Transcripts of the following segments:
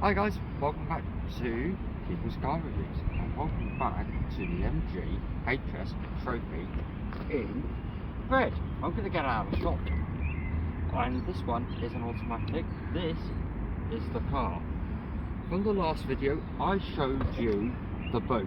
Hi guys, welcome back to People's Car Reviews and welcome back to the MG HS Trophy in red. I'm going to get out of the shop, and this one is an automatic. This is the car. From the last video I showed you the boot.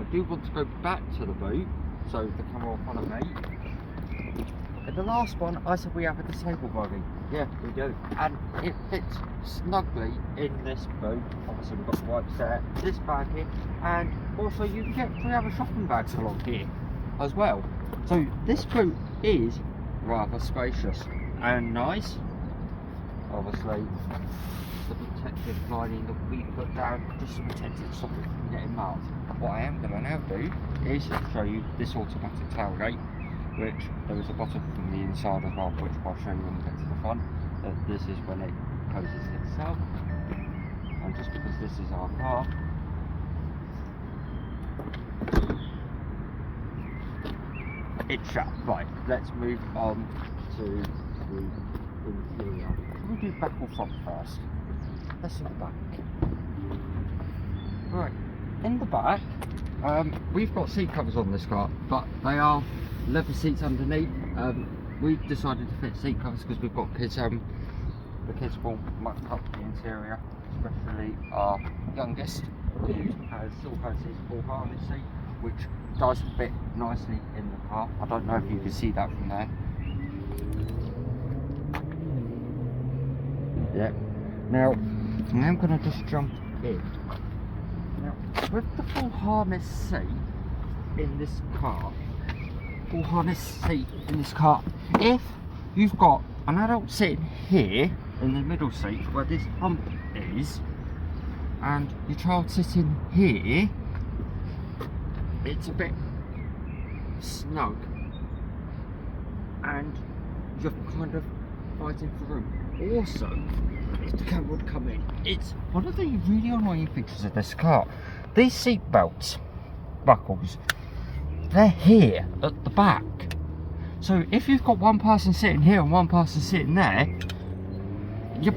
I do want to go back to the boot so the camera will follow me. In the last one I said we have a disabled buggy. Yeah, we do, and it fits snugly in this boot. Obviously we've got the wipes there, this bag here, and also you can get 3 other shopping bags along here as well. So this boot is rather spacious and nice. Obviously the protective lining that we put down just to protect it, stop it from getting marked. What I am going to now do is show you this automatic tailgate, which there is a button from the inside as well, which I'll show you when we get to the front. This is when it closes itself, and just because this is our car, it's shut. Right, let's move on to the interior. We'll do back or front first. Let's do the back. Right, in the back, we've got seat covers on this car, but they are leather seats underneath. We've decided to fit seat covers because we've got kids. The kids will muck up the interior, especially our youngest, who still has his full harness seat, which does fit nicely in the car. I don't know if you can see that from there. Yeah. Now I'm going to just jump in. Now, with the full harness seat in this car, if you've got an adult sitting here in the middle seat where this hump is, and your child sitting here, it's a bit snug and you're kind of fighting for room. Also, if the camera would come in, it's one of the really annoying features of this car. These seat belts buckles, they're here at the back. So if you've got one person sitting here and one person sitting there, your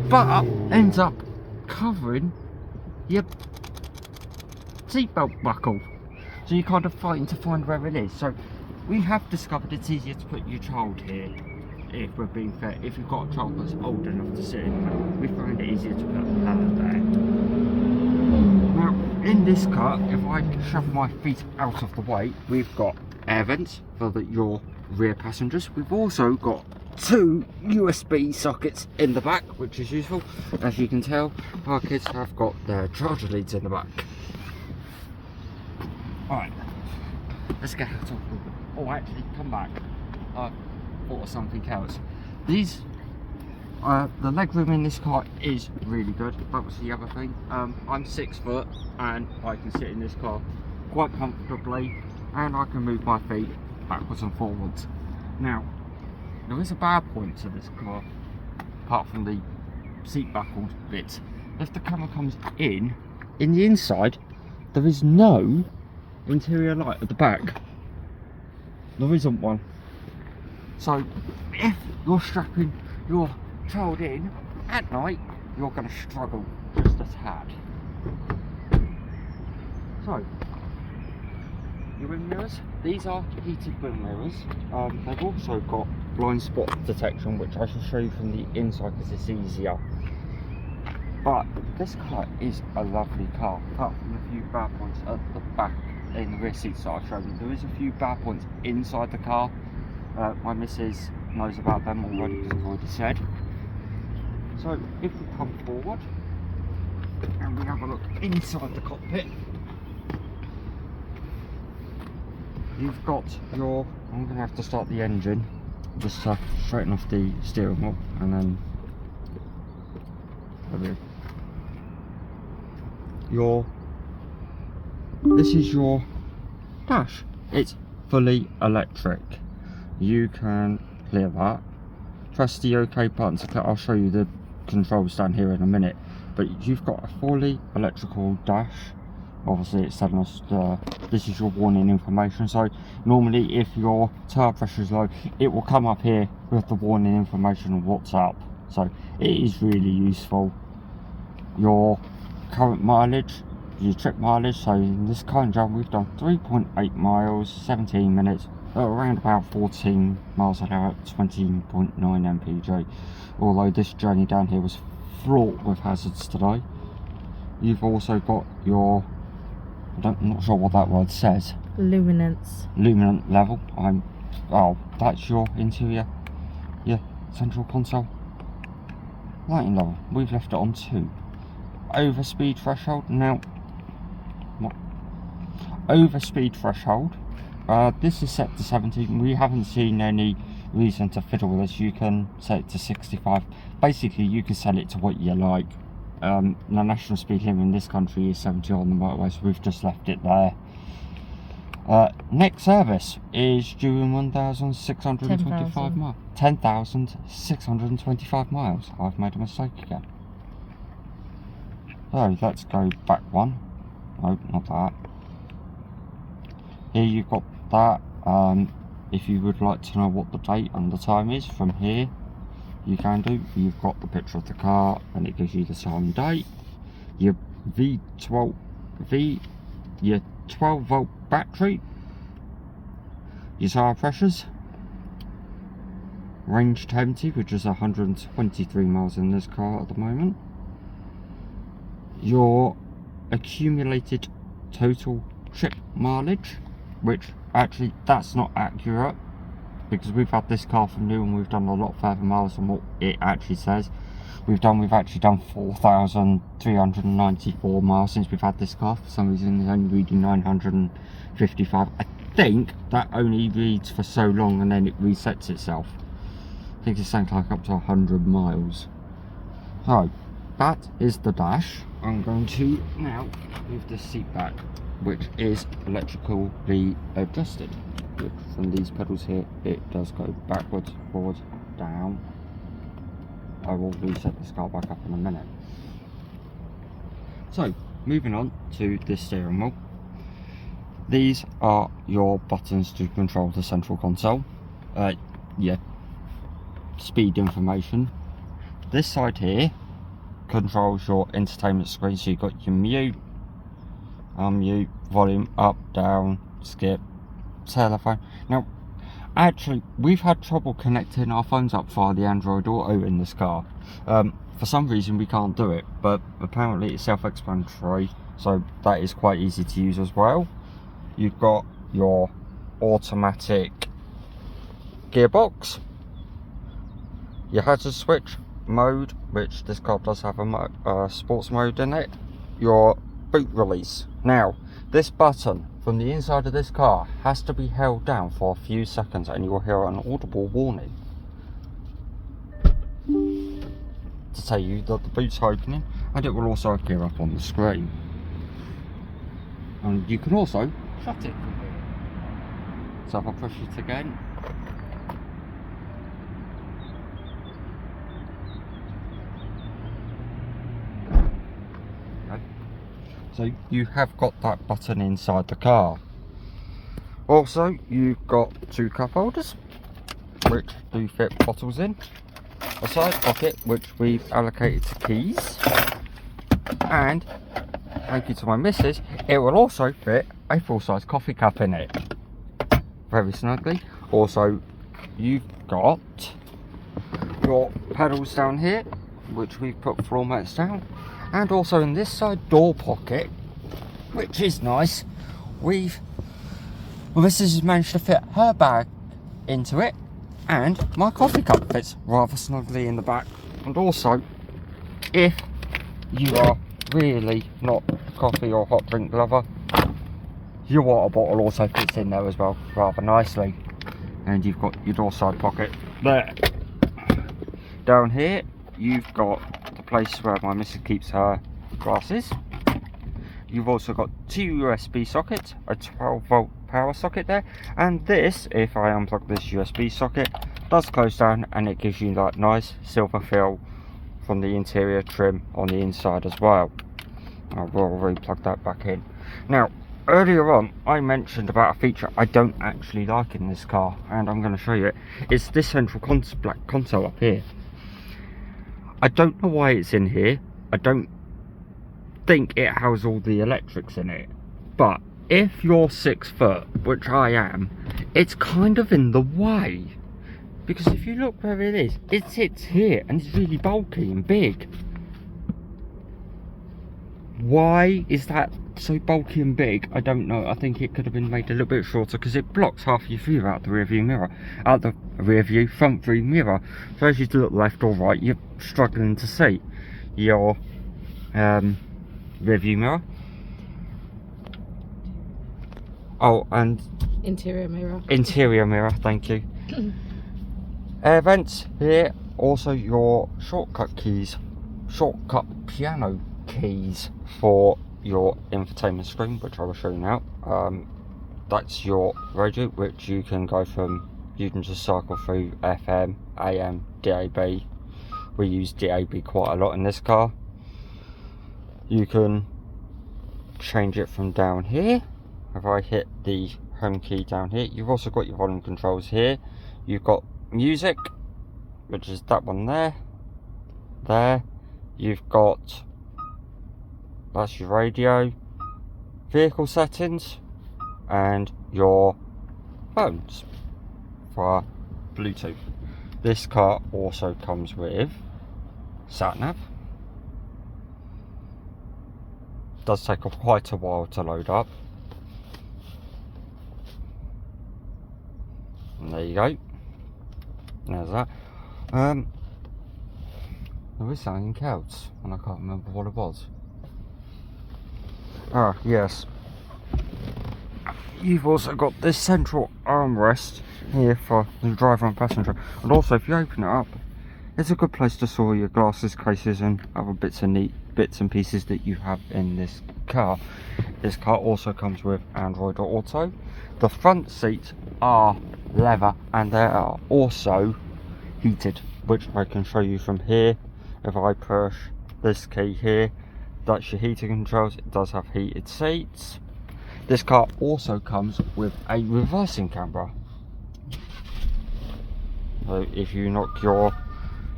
butt ends up covering your seatbelt buckle. So you're kind of fighting to find where it is. So we have discovered it's easier to put your child here, if we're being fair. If you've got a child that's old enough to sit in, we find it easier to put a ladder there. Now, in this car, if I shove my feet out of the way, we've got air vents for your rear passengers. We've also got 2 USB sockets in the back, which is useful. As you can tell, our kids have got their charger leads in the back. Alright, let's get out of the... Oh, actually, come back. I thought of something else. These... the legroom in this car is really good. That was the other thing. I'm 6 foot and I can sit in this car quite comfortably, and I can move my feet backwards and forwards. Now, there is a bad point to this car, apart from the seat buckled bit. If the camera comes in the inside, there is no interior light at the back. There isn't one. So, if you're strapping your child in at night, you're going to struggle just a tad. So, your wing mirrors, these are heated wing mirrors. They've also got blind spot detection, which I shall show you from the inside because it's easier. But this car is a lovely car, apart from a few bad points at the back in the rear seats that I showed you. There is a few bad points inside the car. My missus knows about them already because I've already said. So if we come forward and we have a look inside the cockpit, you've got your... I'm going to have to start the engine just to straighten off the steering wheel, and then this is your dash. It's fully electric. You can clear that. Press the OK button to clear. I'll show you the controls down here in a minute, but you've got a fully electrical dash. Obviously it's telling us this is your warning information. So normally if your tire pressure is low, it will come up here with the warning information of what's up. So it is really useful. your current mileage, your trip mileage. So in this current job we've done 3.8 miles, 17 minutes, around about 14 miles an hour at 20.9 mpg. Although this journey down here was fraught with hazards today. You've also got your, I'm not sure what that word says. Luminance. Luminant level. Oh, that's your interior, your central console. Lighting level. We've left it on 2. Overspeed threshold. Now, what? Overspeed threshold. This is set to 70. We haven't seen any reason to fiddle with this. You can set it to 65. Basically, you can set it to what you like. The national speed limit in this country is 70 on the motorway, so we've just left it there. Next service is due in 1,625 miles. 10,625 miles. I've made a mistake again. So let's go back one. No, not that. Here you've got that. If you would like to know what the date and the time is from here, you can do. You've got the picture of the car and it gives you the time and date. Your your 12 volt battery, your tyre pressures, range to empty, which is 123 miles in this car at the moment, your accumulated total trip mileage, which actually that's not accurate because we've had this car from new and we've done a lot further miles than what it actually says. We've actually done 4,394 miles since we've had this car. For some reason it's only reading 955. I think that only reads for so long and then it resets itself. I think it's something like up to 100 miles. So that is the dash. I'm going to now move the seat back, which is electrically adjusted. Which from these pedals here, it does go backwards, forwards, down. I will reset this car back up in a minute. So, moving on to the steering wheel. These are your buttons to control the central console. Yeah, speed information. This side here controls your entertainment screen. So you've got your mute, unmute, volume, up, down, skip, telephone. Now, actually, we've had trouble connecting our phones up via the Android Auto in this car. For some reason we can't do it, but apparently it's self-explanatory, so that is quite easy to use as well. You've got your automatic gearbox, your hazard switch mode, which this car does have a sports mode in it, your boot release. Now, this button from the inside of this car has to be held down for a few seconds and you will hear an audible warning to tell you that the boot's opening, and it will also appear up on the screen. And you can also shut it from here. So if I push it again, so you have got that button inside the car. Also, you've got 2 cup holders which do fit bottles in, a side pocket which we've allocated to keys, and thank you to my missus, it will also fit a full-size coffee cup in it very snugly. Also, you've got your pedals down here which we've put floor mats down, and also in this side door pocket, which is nice, Missus has managed to fit her bag into it, and my coffee cup fits rather snugly in the back. And also, if you are really not a coffee or hot drink lover, your water bottle also fits in there as well rather nicely. And you've got your door side pocket there. Down here you've got the place where my missus keeps her glasses. You've also got 2 USB sockets, a 12 volt power socket there, and this, if I unplug this USB socket, does close down and it gives you that nice silver feel from the interior trim on the inside as well. I will re-plug that back in. Now, earlier on I mentioned about a feature I don't actually like in this car, and I'm going to show you it. It's this central black console up here. I don't know why it's in here. I don't think it has all the electrics in it, but if you're 6 foot, which I am, it's kind of in the way. Because if you look where it is, it sits here and it's really bulky and big. Why is that so bulky and big? I don't know. I think it could have been made a little bit shorter because it blocks half your view out the rear view mirror, out the rear view front view mirror. So as you look left or right, you're struggling to see your rear view mirror. Oh, and interior mirror. Interior mirror, thank you. Air vents here. Also your shortcut keys, shortcut piano keys for your infotainment screen, which I will show you now. That's your radio, which you can go from, you can just cycle through FM, AM, DAB. We use DAB quite a lot in this car. You can change it from down here. If I hit the home key down here, you've also got your volume controls here. You've got music, which is that one there. You've got, that's your radio, vehicle settings, and your phones for Bluetooth. This car also comes with sat-nav. Does take quite a while to load up. And there you go. There's that. There was something else, and I can't remember what it was. Ah, yes. You've also got this central armrest here for the driver and passenger. And also, if you open it up, it's a good place to store your glasses, cases, and other bits and neat bits and pieces that you have in this car. This car also comes with Android Auto. The front seats are leather and they are also heated, which I can show you from here. If I push this key here, that's your heating controls. It does have heated seats. This car also comes with a reversing camera. So if you knock your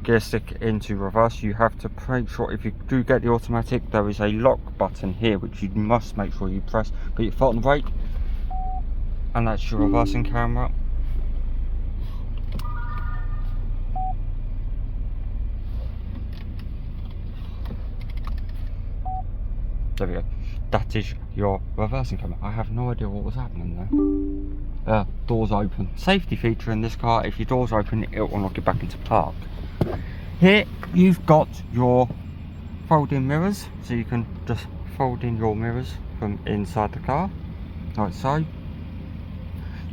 gear stick into reverse, you have to make sure, if you do get the automatic, there is a lock button here which you must make sure you press. Put your foot on the brake, and that's your reversing camera. There we go. That is your reversing camera. I have no idea what was happening there. Doors open. Safety feature in this car, if your doors open, it will knock you back into park. Here you've got your folding mirrors, so you can just fold in your mirrors from inside the car, like so.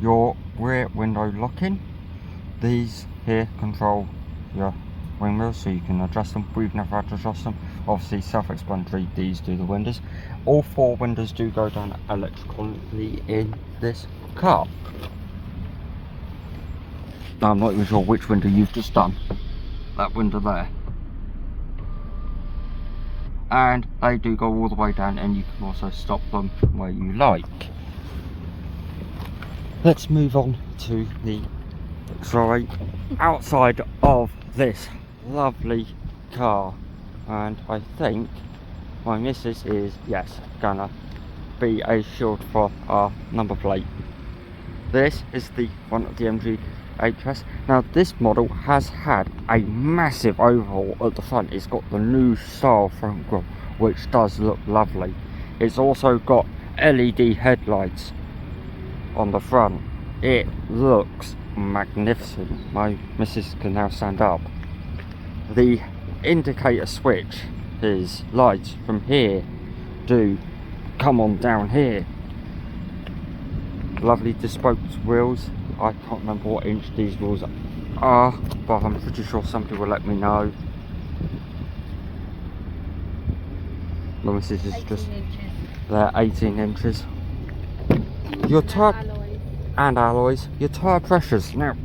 Your rear window locking. These here control your wing mirrors, so you can adjust them. We've never had to adjust them. Obviously self-explanatory, these do the windows. All 4 windows do go down electrically in this car. Now, I'm not even sure which window you've just done. That window there. And they do go all the way down, and you can also stop them where you like. Let's move on to the outside of this lovely car. And I think my missus is, yes, gonna be a shield for our number plate. This is the one of the MG HS. Now this model has had a massive overhaul at the front. It's got the new style front grille, which does look lovely. It's also got LED headlights on the front. It looks magnificent. My missus can now stand up. The indicator switch, his lights from here do come on down here. Lovely bespoke wheels. I can't remember what inch these wheels are, but I'm pretty sure somebody will let me know. My missus is just, they're 18 inches. Your tyre and alloys, your tyre pressures. Now,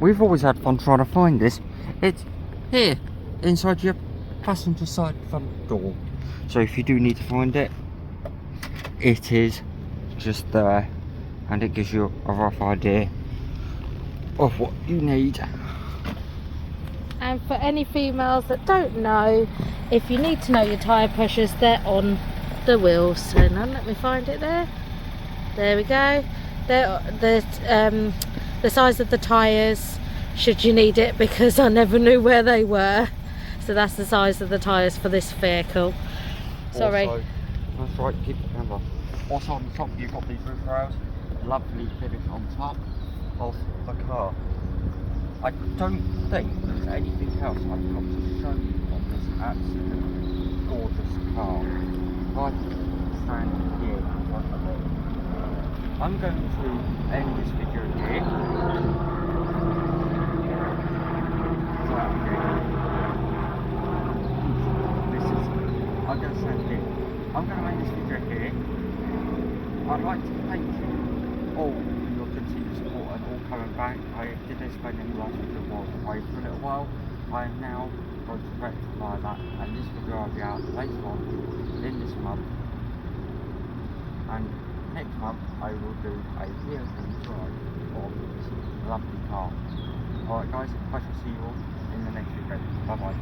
we've always had fun trying to find this. It's here inside your passenger side front door, so if you do need to find it, it is just there, and it gives you a rough idea of what you need. And for any females that don't know, if you need to know your tyre pressures, they're on the wheels. So now let me find it there. There we go. They're the size of the tyres, should you need it, because I never knew where they were. So that's the size of the tyres for this vehicle. Sorry. Also, that's right, keep the camera. Also on the top you've got these roof rails, lovely finish on top of the car. I don't think there's anything else I've got to show you on this absolutely gorgeous car. Right standing here in front of it. I'm going to end this video here. I'm going to send it. I'm going to end this video here. I'd like to thank you all for your continued support and all coming back. I did explain in the last video was away for a little while. I am now going to rectify that, and this video will be out later on in this month. And next month I will do a real drive of this lovely car. Alright guys, I shall see you all in the next video. Bye bye.